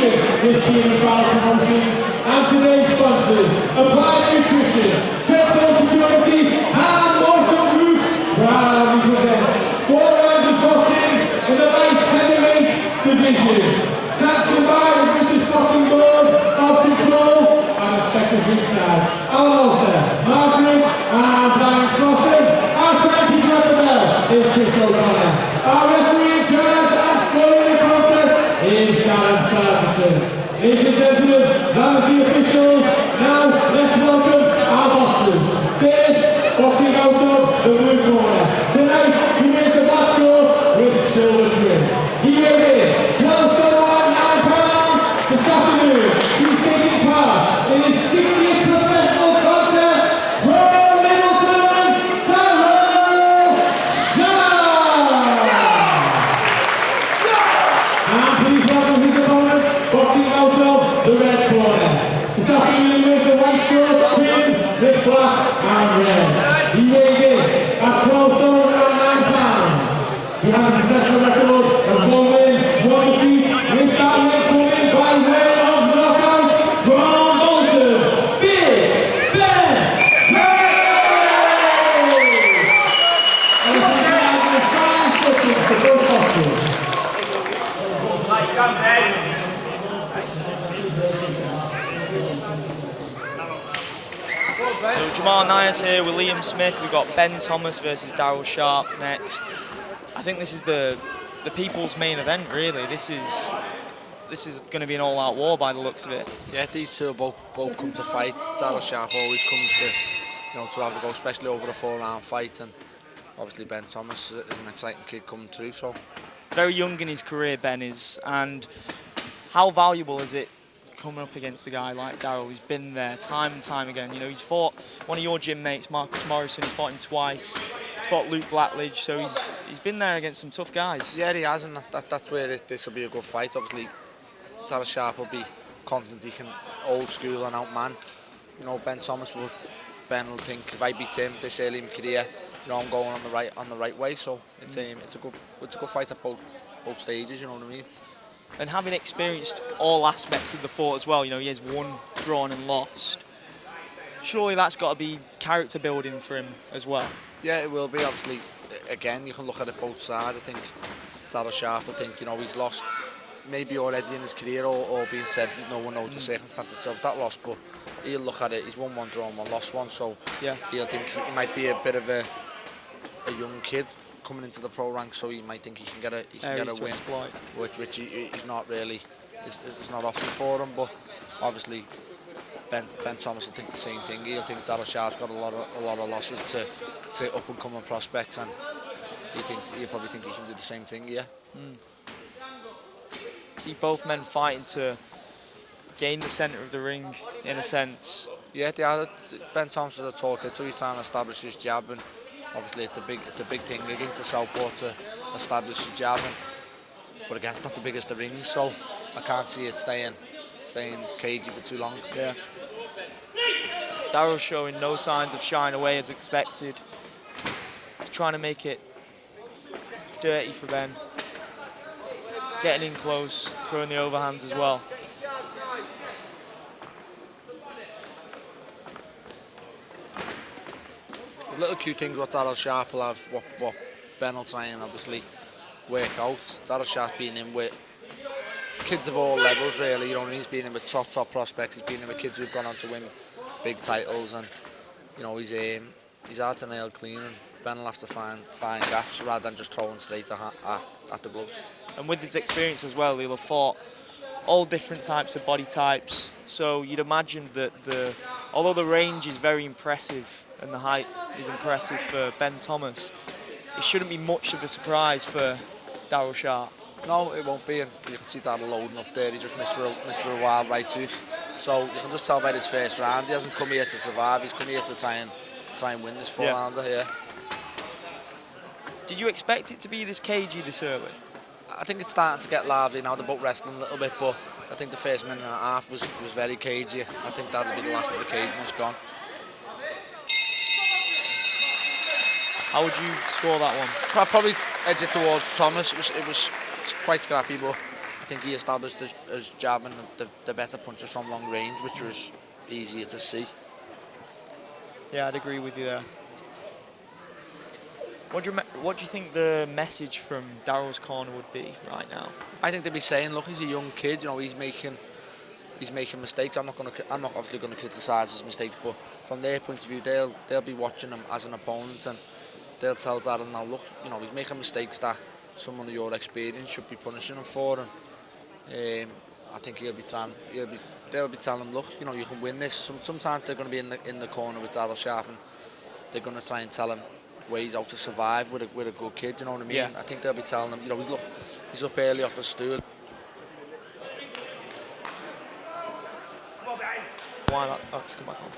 sponsorship this team of Foul Promotions and today's sponsors, Applied Nutrition, Tesco Security and Motion Group proudly present 4 rounds of boxing in the light heavyweight division. Sanctioned by the British Boxing Board of Control and respective ringside, Alan Ulster, Margaret and Brian Crosby. Our timekeeper at the bell is Chris O'Connor. Our referee in charge and scoring the contest is Darren Sargison. Ladies and gentlemen, that is the officials. Now let's welcome our boxers. First, boxing out of the blue corner. Tonight we make the black short with silver trim. He weighed in 12 stone and 9 pounds. This afternoon he's taking part in his 60th professional contest from Middleton, Daryl Sharp. And please welcome his opponent, boxing out of the red corner. This afternoon he wears the white shorts trimmed with black and red. He weighs in at 12 stone and 9 pounds. He has a professional record of 1 win, 1 defeat, with that win coming by way of knockout from Bolton, Big Ben Sharp! And it's a fine footing for both boxers. So Jamal Nias here with Liam Smith. We've got Ben Thomas versus Daryl Sharp next. I think this is the people's main event, really. This is going to be an all-out war by the looks of it. Yeah, these two both come to fight. Daryl Sharp always comes to have a go, especially over a 4-round fight, and obviously Ben Thomas is an exciting kid coming through. So very young in his career, Ben is, and how valuable is it coming up against a guy like Daryl, who's been there time and time again? You know, he's fought one of your gym mates, Marcus Morrison. He's fought him twice. He's fought Luke Blackledge, so he's been there against some tough guys. Yeah, he has, and that's where this will be a good fight. Obviously, Daryl Sharp will be confident he can old school and outman. You know, Ben Thomas will. Ben will think, if I beat him this early in my career, you know, I'm going on the right way. So it's a good fight at both stages. You know what I mean? And having experienced all aspects of the fought as well, you know, he has won, drawn and lost. Surely that's got to be character building for him as well. Yeah, it will be. Obviously, again, you can look at it both sides. I think Daryl Sharp will think, you know, he's lost maybe already in his career, or being said no one knows the circumstances of that loss, but he'll look at it, he's won 1, drawn 1, lost 1, so yeah, he'll think he might be a bit of a young kid coming into the pro ranks, so he might think he can get a win, which he's not really, it's not often for him. But obviously Ben Thomas will think the same thing. He'll think Daryl Sharp's got a lot of losses to up and coming prospects, and he'll probably think he can do the same thing. Yeah. See both men fighting to gain the centre of the ring in a sense. Yeah, they are. Ben Thomas is a tall kid, so he's trying to establish his jab, and obviously it's a big thing against the southpaw to establish his jab. But again, it's not the biggest of rings, so I can't see it staying cagey for too long. Yeah. Daryl's showing no signs of shying away as expected. He's trying to make it dirty for Ben. Getting in close, throwing the overhands as well. There's little cute things what Daryl Sharp will have, what Ben will try and obviously work out. Daryl Sharp being in with kids of all levels, really. You know what I mean? He's been in with top prospects. He's been in with kids who've gone on to win big titles, and you know he's hard to nail clean. And Ben will have to find gaps rather than just throwing straight at the gloves. And with his experience as well, he'll have fought all different types of body types. So you'd imagine that although the range is very impressive and the height is impressive for Ben Thomas, it shouldn't be much of a surprise for Daryl Sharp. No, it won't be, and you can see Daryl loading up there. He just missed for a wild right hook. So you can just tell by his first round, he hasn't come here to survive. He's come here to try and win this 4-rounder here. Did you expect it to be this cagey this early? I think it's starting to get lively now. They're both wrestling a little bit, but I think the first minute and a half was very cagey. I think that'll be the last of the caginess gone. How would you score that one? Probably edge it towards Thomas. It was quite scrappy, but I think he established his jab and the better punches from long range, which was easier to see. Yeah, I'd agree with you there. What do you think the message from Daryl's corner would be right now? I think they'd be saying, look, he's a young kid. You know, he's making mistakes. I'm not obviously going to criticise his mistakes, but from their point of view, they'll be watching him as an opponent, and they'll tell Daryl now, look, you know, he's making mistakes that someone of your experience should be punishing him for, and I think they'll be telling him, look, you know, you can win this. Sometimes they're going to be in the corner with Daryl Sharp, and they're going to try and tell him ways how to survive with a good kid. You know what I mean? Yeah. I think they'll be telling him, you know, he's up early off his stool. Why not? Oh, it's come back on.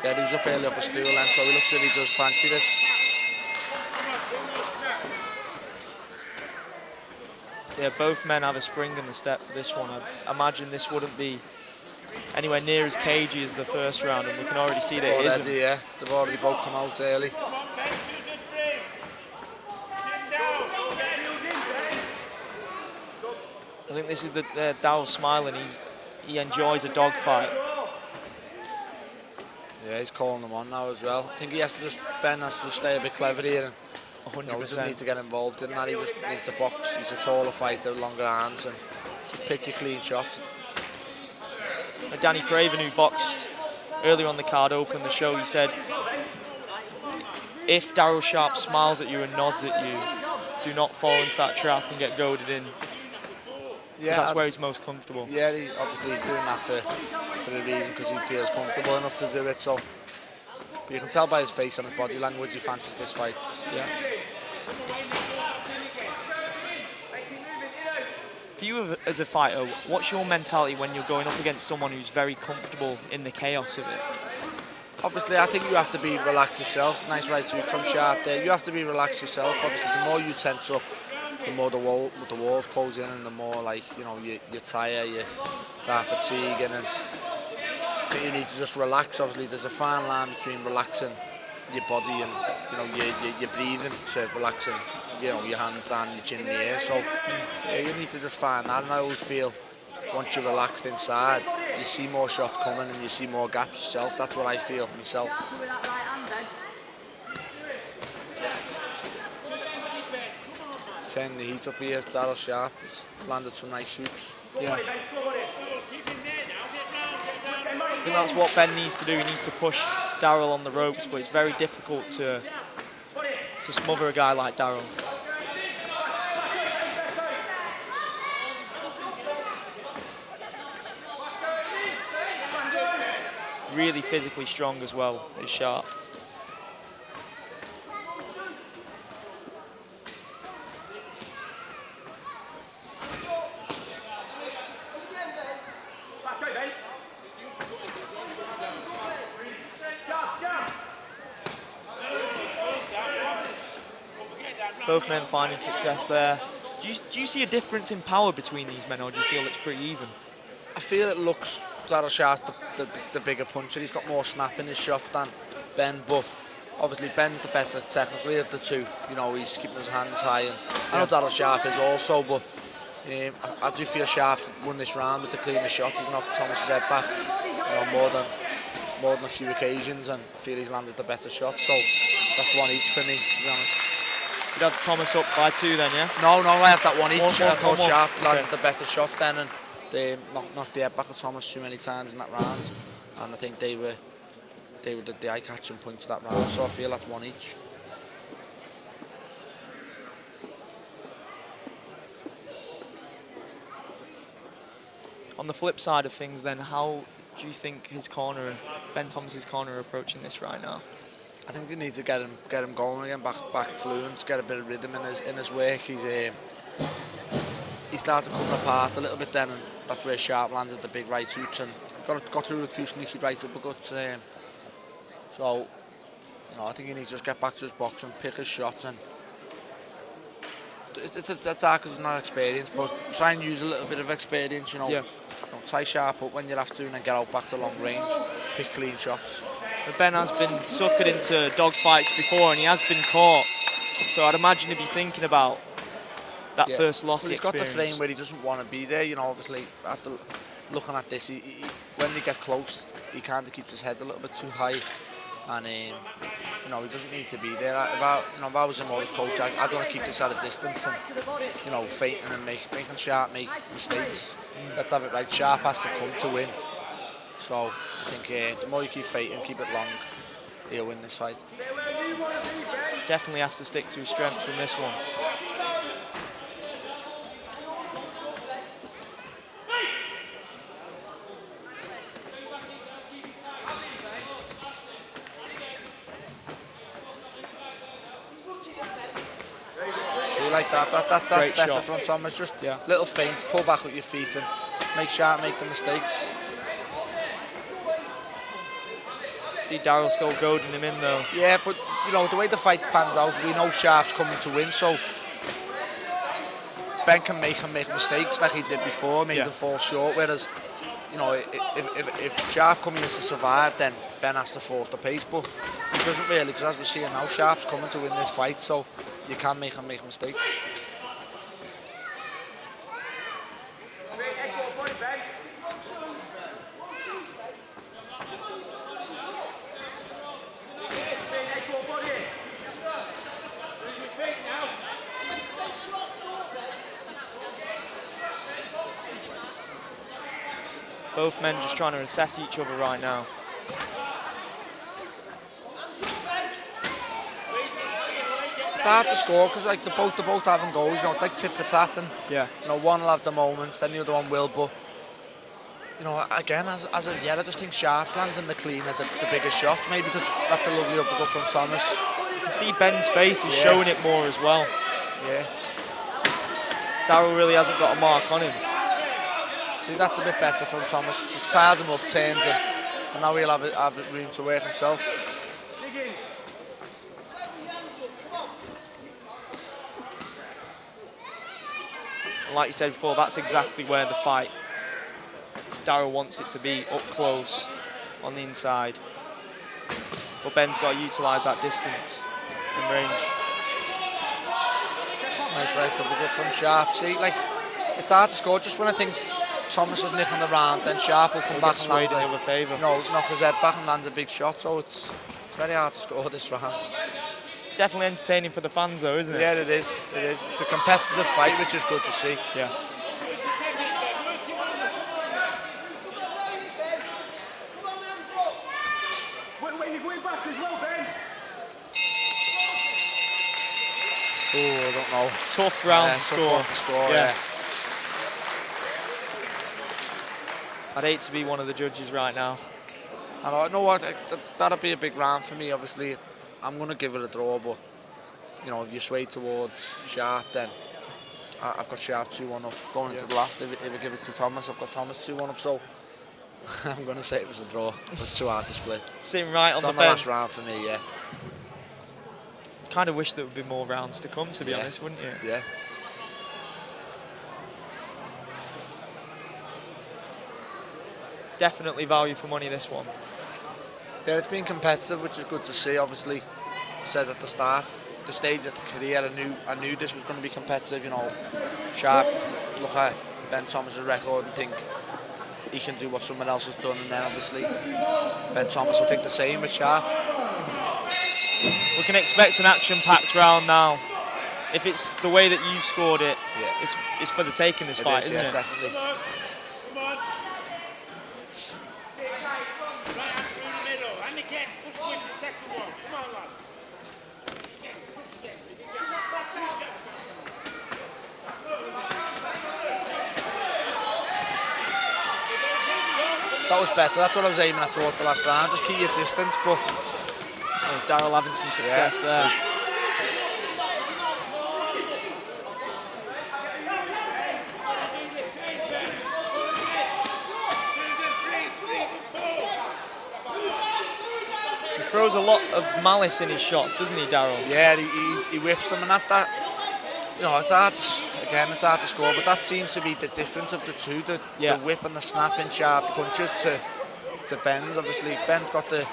Yeah, he was up early off his stool, and so he looks like he does fancy this. Yeah, both men have a spring in the step for this one. I imagine this wouldn't be anywhere near as cagey as the first round, and we can already see that it isn't. Yeah, they've already both come out early. I think this is the Daryl smiling. He enjoys a dogfight. Yeah, he's calling them on now as well. I think Ben has to stay a bit clever here, and 100%. he doesn't need to get involved in that. He just needs to box. He's a taller fighter, longer arms, and just pick your clean shots. Danny Craven, who boxed earlier on the card, opened the show. He said, if Daryl Sharp smiles at you and nods at you, do not fall into that trap and get goaded in. Yeah, that's where he's most comfortable. Yeah, obviously he's doing that for a reason, because he feels comfortable enough to do it. So but you can tell by his face and his body language he fancies this fight. Yeah. For you as a fighter, what's your mentality when you're going up against someone who's very comfortable in the chaos of it? Obviously, I think you have to be relaxed yourself. Nice right hook from Sharp there. You have to be relaxed yourself. Obviously, the more you tense up, the more the walls close in, and the more, like, you know, you tire, you start fatiguing, and you need to just relax. Obviously, there's a fine line between relaxing your body and, you know, your breathing, to relaxing, you know, your hands down, your chin in the air. So yeah, you need to just find that. And I always feel once you're relaxed inside, you see more shots coming and you see more gaps yourself. That's what I feel myself. Turning the heat up here, Daryl Sharp. He's landed some nice hooks. Yeah. I think that's what Ben needs to do. He needs to push Daryl on the ropes, but it's very difficult to smother a guy like Daryl. Really physically strong as well, is Sharp. Both men finding success there. Do you see a difference in power between these men, or do you feel it's pretty even? I feel it looks Daryl Sharp the bigger puncher. He's got more snap in his shots than Ben, but obviously Ben's the better technically of the two. You know, he's keeping his hands high, and I know Daryl Sharp is also, but I do feel Sharp's won this round with the cleanest shots. He's knocked Thomas's head back, you know, more than a few occasions, and I feel he's landed the better shot. So that's one each for me, to be honest. You'd have Thomas up by 2 then, yeah? No, I have that one each. I thought Sharp landed Okay. the better shot then, and they knocked the head back of Thomas too many times in that round, and I think they were the eye-catching points of that round. So I feel that's one each. On the flip side of things then, how do you think Ben Thomas's corner are approaching this right now? I think they need to get him going again, back fluent, get a bit of rhythm in his work. He started coming apart a little bit then, and that's where Sharp landed the big right hooks and got through a few sneaky right uppercuts. So, you know, I think he needs to just get back to his box and pick his shots, and it's hard because he's not experienced, but try and use a little bit of experience, you know. Yeah. You know, tie Sharp up when you have to, and then get out back to long range, pick clean shots. But Ben has been suckered into dogfights before, and he has been caught. So I'd imagine he'd be thinking about that first lossy He's got the experience. frame where he doesn't want to be there. You know, obviously, after looking at this, when they get close, he kind of keeps his head a little bit too high, and you know, he doesn't need to be there. If I was him or his coach, I'd want to keep this at a distance and, you know, fighting and making Sharp make mistakes. Let's have it right. Sharp has to come to win. So I think the more you keep fighting, keep it long, he'll win this fight. Definitely has to stick to his strengths in this one. See, like that's Great better shot from Thomas. Just little feint, pull back with your feet and make Sharp make the mistakes. See Daryl still goading him in though. Yeah, but you know, the way the fight pans out, we know Sharp's coming to win, so Ben can make him make mistakes like he did before, made him fall short, whereas, you know, if Sharp comes in to survive, then Ben has to force the pace, but he doesn't really, because as we're seeing now, Sharp's coming to win this fight, so you can make him make mistakes. Both men just trying to assess each other right now. It's hard to score because like they're both having goals, you know, like tit for tat, and you know, one will have the moments, then the other one will, but you know, again, as of yet, I just think Sharp's landing the cleaner, the bigger shots, maybe because that's a lovely uppercut from Thomas. You can see Ben's face is showing it more as well. Yeah. Daryl really hasn't got a mark on him. See, that's a bit better from Thomas. Just tied him up, turned him, and now he'll have room to work himself. And like you said before, that's exactly where the fight, Daryl wants it to be, up close on the inside. But Ben's got to utilise that distance and range. Nice right uppercut from Sharp. See, like, it's hard to score. Just when I think Thomas is nicking the round, then Sharp will come back and land in other favour. You know, knock his head back and land a big shot. So it's very hard to score this round. It's definitely entertaining for the fans, though, isn't it? Yeah, it is. It is. It's a competitive fight, which is good to see. Yeah. Oh, I don't know. Tough round to score. Yeah. I'd hate to be one of the judges right now. I know what, that'll be a big round for me. Obviously, I'm going to give it a draw, but you know, if you sway towards Sharp, then I've got Sharp 2-1 up. Going into the last, if I give it to Thomas, I've got Thomas 2-1 up. So I'm going to say it was a draw. It's too hard to split. Sitting right on the fence. It's on the last round for me, yeah. Kind of wish there would be more rounds to come, to be honest, wouldn't you? Yeah. Definitely value for money, this one. Yeah, it's been competitive, which is good to see. Obviously, said at the start, the stage of the career, I knew this was going to be competitive. You know, Sharp, look at Ben Thomas' record and think he can do what someone else has done, and then obviously Ben Thomas will think the same with Sharp. We can expect an action-packed round now. If it's the way that you've scored it, it's for the taking this fight, isn't it? Definitely. That was better. That's what I was aiming at towards the last round. Just keep your distance, but Daryl having some success there. He throws a lot of malice in his shots, doesn't he, Daryl? Yeah, he whips them, and that you know, it's hard. Again, it's hard to score, but that seems to be the difference of the two: the whip and the snapping sharp punches to Ben's. Obviously, Ben's got the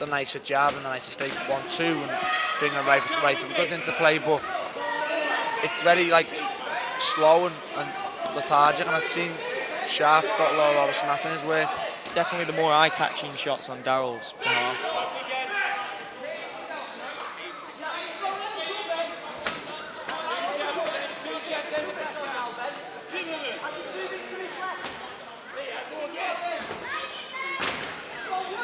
nicer jab and the nicer stake 1-2 and bring it right good into play, but it's very like slow and lethargic, and I'd seen Sharp got a lot of snap in his work. Definitely the more eye-catching shots on Daryl's behalf.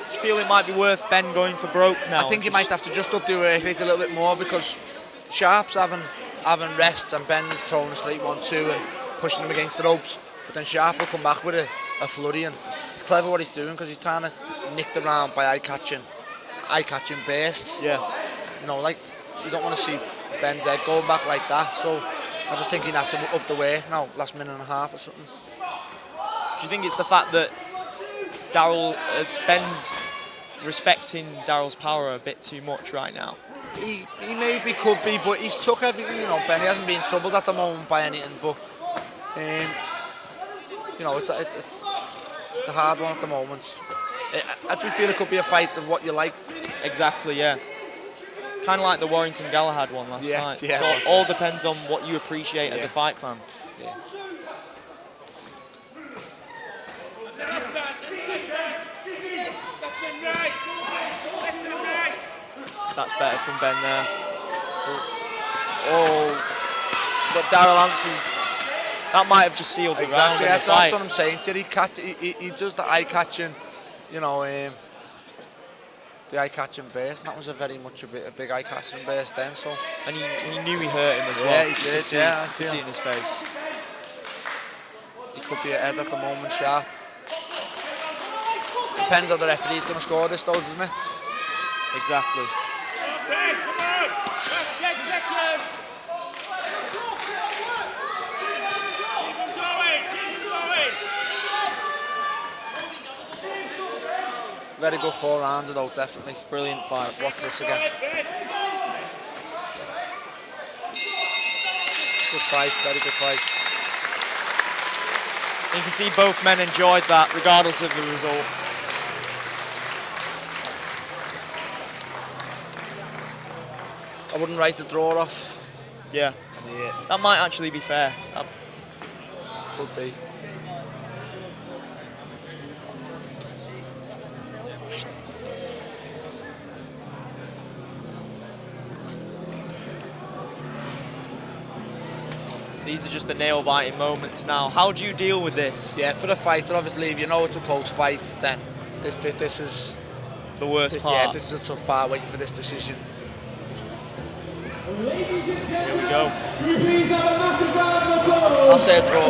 Do you feel it might be worth Ben going for broke now? I think he might have to just up the work rate a little bit more, because Sharp's having rests and Ben's throwing a straight 1-2 and pushing him against the ropes. But then Sharp will come back with a flurry, and it's clever what he's doing, because he's trying to nick the round by eye-catching bursts. Yeah. You know, like, you don't want to see Ben's head going back like that. So I just think he has to up the work now, last minute and a half or something. Do you think it's the fact that Ben's respecting Daryl's power a bit too much right now? He maybe could be, but he's took everything. You know, Ben, he hasn't been troubled at the moment by anything. But you know, it's a hard one at the moment. I do feel it could be a fight of what you liked. Exactly, yeah. Kind of like the Warrington-Galahad one last night. Yeah, so it all depends on what you appreciate as a fight fan. Yeah. That's better from Ben there. Oh, but Daryl answers. That might have just sealed the round in the fight. That's what I'm saying. He does the eye-catching, you know, the eye-catching burst. And that was very much a big eye-catching burst then. So. And he knew he hurt him as well. Yeah, he did. I could see it in his face. He could be ahead at the moment, Sharp. Depends how the referee's going to score this, though, doesn't it? Exactly. Okay, come on! Last 10 seconds! Keep him going! Very good 4 rounds, though, definitely. Brilliant fight. Watch this again. Good fight, very good fight. You can see both men enjoyed that, regardless of the result. I wouldn't write the draw off. Yeah. That might actually be fair. That could be. These are just the nail-biting moments now. How do you deal with this? Yeah, for the fighter, obviously, if you know it's a close fight, then this is the worst part. Yeah, this is a tough part, waiting for this decision. Ladies and gentlemen, here we go. Can we please have a massive round of applause? I'll say a draw.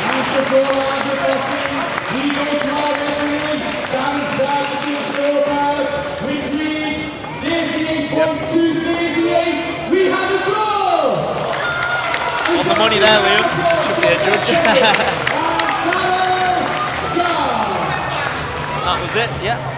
After 4 rounds of boxing, we go to our referee, Dan Sanderson scorecard, which reads 38 points to 38. We have a draw! On the money there, Liam. Should be a judge. That was it, yeah.